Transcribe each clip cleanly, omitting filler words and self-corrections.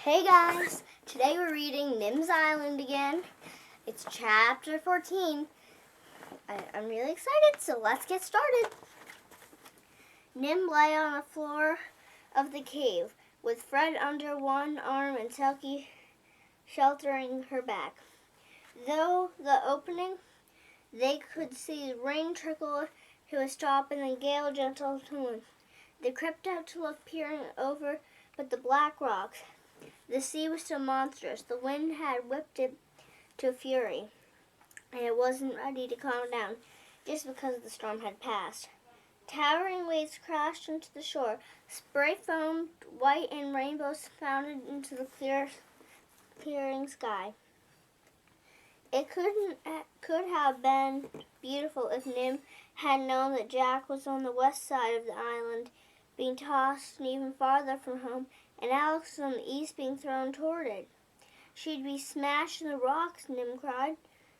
Hey guys, today we're reading Nim's Island again. It's chapter 14. I'm really excited, so let's get started. Nim lay on the floor of the cave with Fred under one arm and Selkie sheltering her back. Though the opening, they could see rain trickle to a stop and the gale gentle to wind. They crept out to look, peering over but the black rocks. The sea was still monstrous. The wind had whipped it to fury, and it wasn't ready to calm down just because the storm had passed. Towering waves crashed into the shore. Spray foamed white and rainbows founted into the clearing sky. It could have been beautiful if Nim had known that Jack was on the west side of the island, being tossed even farther from home, and Alex was on the east, being thrown toward it. She'd be smashed in the rocks, Nim cried.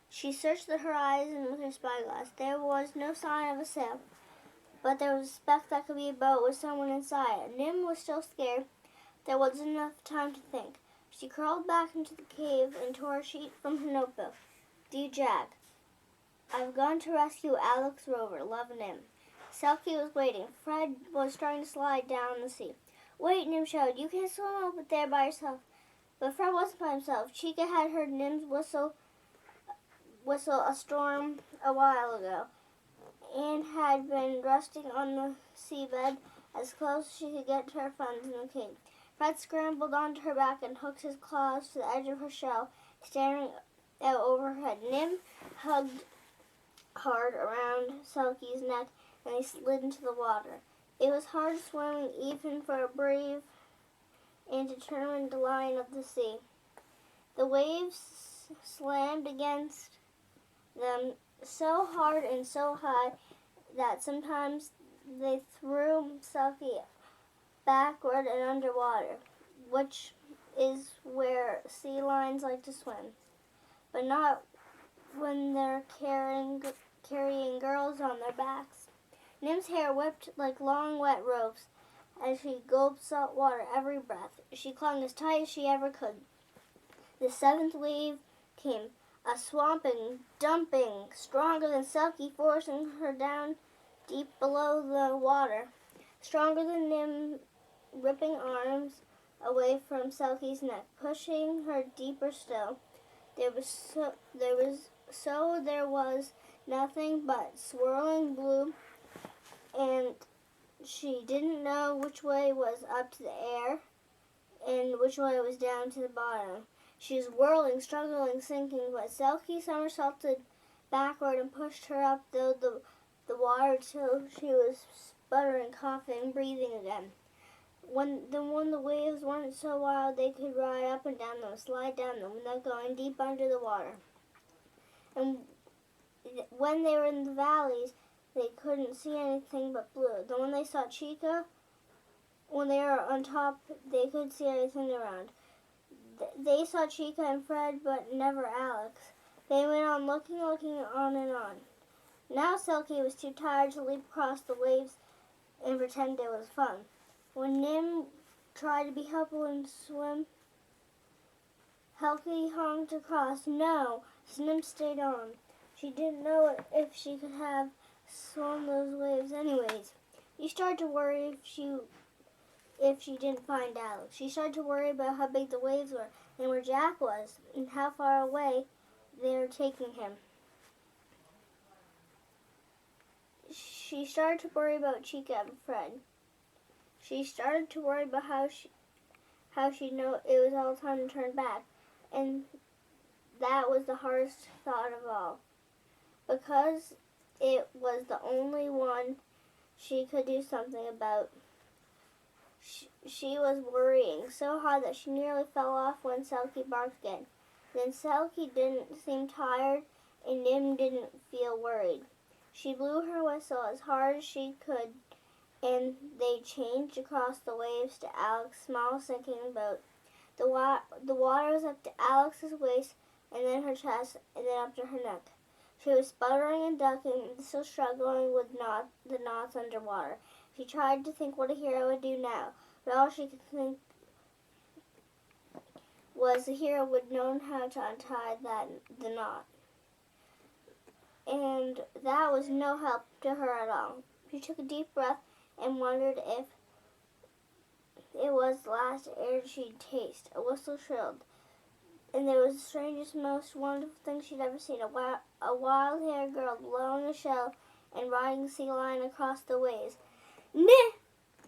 She searched the horizon with her spyglass. There was no sign of a sail, but there was a speck that could be a boat with someone inside. Nim was still scared. There wasn't enough time to think. She crawled back into the cave and tore a sheet from her notebook. Dear Jack, I've gone to rescue Alex Rover. Love, Nim. Selkie was waiting. Fred was starting to slide down the sea. Wait, Nim shouted. You can't swim up there by yourself. But Fred wasn't by himself. Chica had heard Nim's whistle a storm a while ago, and had been resting on the seabed as close as she could get to her friends in the cave. Fred scrambled onto her back and hooked his claws to the edge of her shell, staring out over her head. Nim hugged hard around Selkie's neck, and they slid into the water. It was hard swimming even for a brave and determined lion of the sea. The waves slammed against them so hard and so high that sometimes they threw Selkie backward and underwater, which is where sea lions like to swim, but not when they're carrying girls on their backs. Nim's hair whipped like long wet ropes as she gulped salt water every breath. She clung as tight as she ever could. The seventh wave came, a swamping, dumping, stronger than Selkie, forcing her down deep below the water, stronger than Nim, ripping arms away from Selkie's neck, pushing her deeper still. There was nothing but swirling blue, and she didn't know which way was up to the air and which way was down to the bottom. She was whirling, struggling, sinking, but Selkie somersaulted backward and pushed her up through the water till she was sputtering, coughing, breathing again. When the waves weren't so wild, they could ride up and down them, slide down them, without going deep under the water. And when they were in the valleys, they couldn't see anything but blue. Then when they saw Chica, when they were on top, they could see everything around. They saw Chica and Fred, but never Alex. They went on looking on and on. Now Selkie was too tired to leap across the waves and pretend it was fun. When Nim tried to be helpful and swim, Selkie honked across. No, Nim stayed on. She didn't know if she could have swum those waves anyways. She started to worry if she didn't find Alex. She started to worry about how big the waves were and where Jack was and how far away they were taking him. She started to worry about Chica and Fred. She started to worry about how she'd know it was all time to turn back, and that was the hardest thought of all, because it was the only one she could do something about. She was worrying so hard that she nearly fell off when Selkie barked again. Then Selkie didn't seem tired, and Nim didn't feel worried. She blew her whistle as hard as she could, and they changed across the waves to Alex's small sinking boat. The water was up to Alex's waist, and then her chest, and then up to her neck. She was sputtering and ducking, and still struggling with the knots underwater. She tried to think what a hero would do now, but all she could think was the hero would known how to untie the knot. And that was no help to her at all. She took a deep breath and wondered if it was the last air she'd taste. A whistle shrilled, and there was the strangest, most wonderful thing she'd ever seen. A wild-haired girl blowing a shell and riding a sea lion across the waves. "Nyeh!"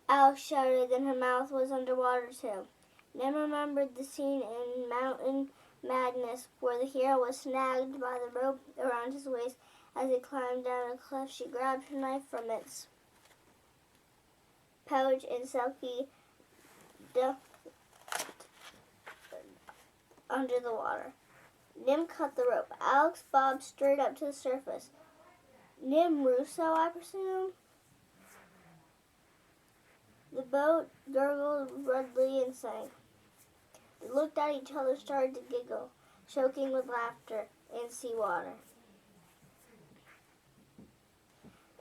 Alex shouted, and her mouth was underwater too. Nim remembered the scene in Mountain Madness where the hero was snagged by the rope around his waist as he climbed down a cliff. She grabbed her knife from its pouch and Selkie ducked under the water. Nim cut the rope. Alex bobbed straight up to the surface. "Nim Russo, I presume?" The boat gurgled redly and sank. They looked at each other, started to giggle, choking with laughter and seawater.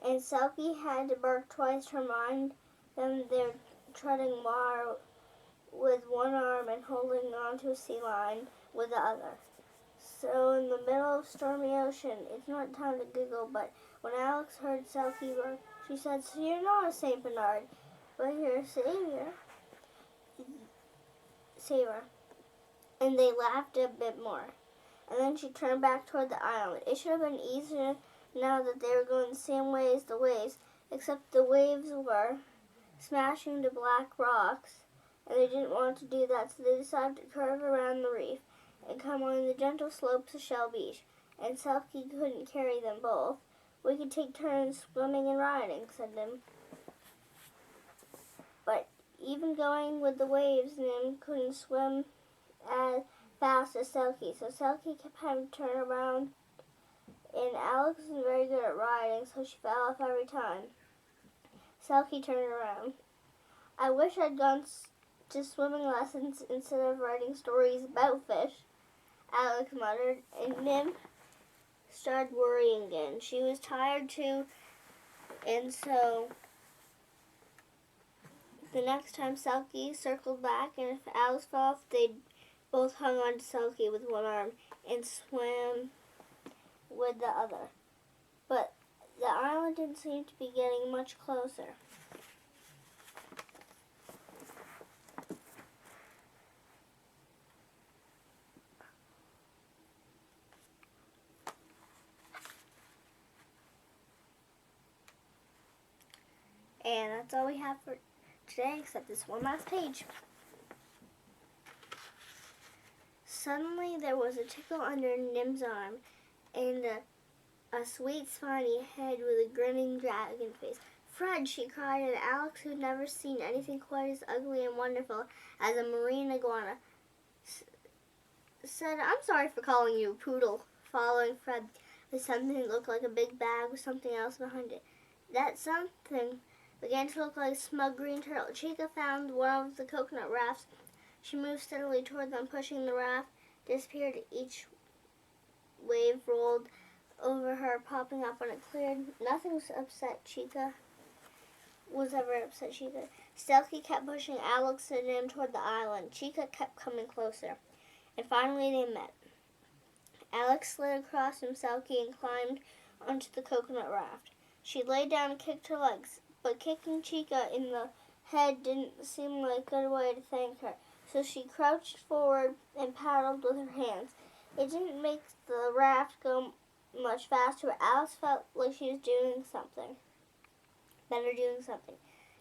And Selkie had to bark twice to remind them they're treading water with one arm and holding onto a sea lion with the other. So in the middle of stormy ocean, it's not time to giggle, but when Alex heard Selkie bark, she said, "So you're not a Saint Bernard, but you're a savior." And they laughed a bit more. And then she turned back toward the island. It should have been easier now that they were going the same way as the waves, except the waves were smashing into black rocks, and they didn't want to do that, so they decided to curve around the reef and come on the gentle slopes of Shell Beach. And Selkie couldn't carry them both. "We could take turns swimming and riding," said Nim. But even going with the waves, Nim couldn't swim as fast as Selkie, so Selkie kept having to turn around, and Alex was very good at riding, so she fell off every time Selkie turned around. "I wish I'd gone to swimming lessons instead of writing stories about fish," Alex muttered, and Nim started worrying again. She was tired too, and so the next time Selkie circled back, and if Alex fell off, they both hung on to Selkie with one arm and swam with the other. But the island didn't seem to be getting much closer. And that's all we have for today, except this one last page. Suddenly there was a tickle under Nim's arm, and a sweet, spiny head with a grinning dragon face. "Fred," she cried, and Alex, who'd never seen anything quite as ugly and wonderful as a marine iguana, said, "I'm sorry for calling you a poodle," following Fred with something that looked like a big bag with something else behind it. That something began to look like a smug green turtle. Chica found one of the coconut rafts. She moved steadily toward them, pushing the raft, disappeared. Each wave rolled over her, popping up when it cleared. Nothing was ever upset Chica. Selkie kept pushing Alex and Nim toward the island. Chica kept coming closer. And finally they met. Alex slid across from Selkie and climbed onto the coconut raft. She lay down and kicked her legs, but kicking Chica in the head didn't seem like a good way to thank her. So she crouched forward and paddled with her hands. It didn't make the raft go much faster, but Alice felt like she was doing something.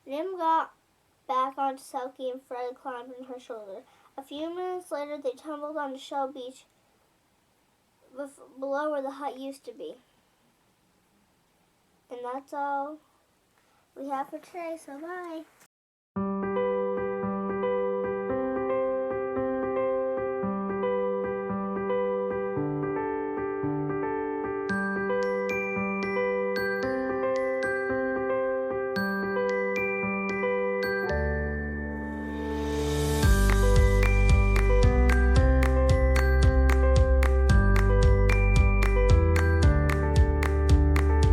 Nim got back onto Selkie and Fred climbed on her shoulder. A few minutes later, they tumbled onto Shell Beach below where the hut used to be. And that's all we have for today, so bye.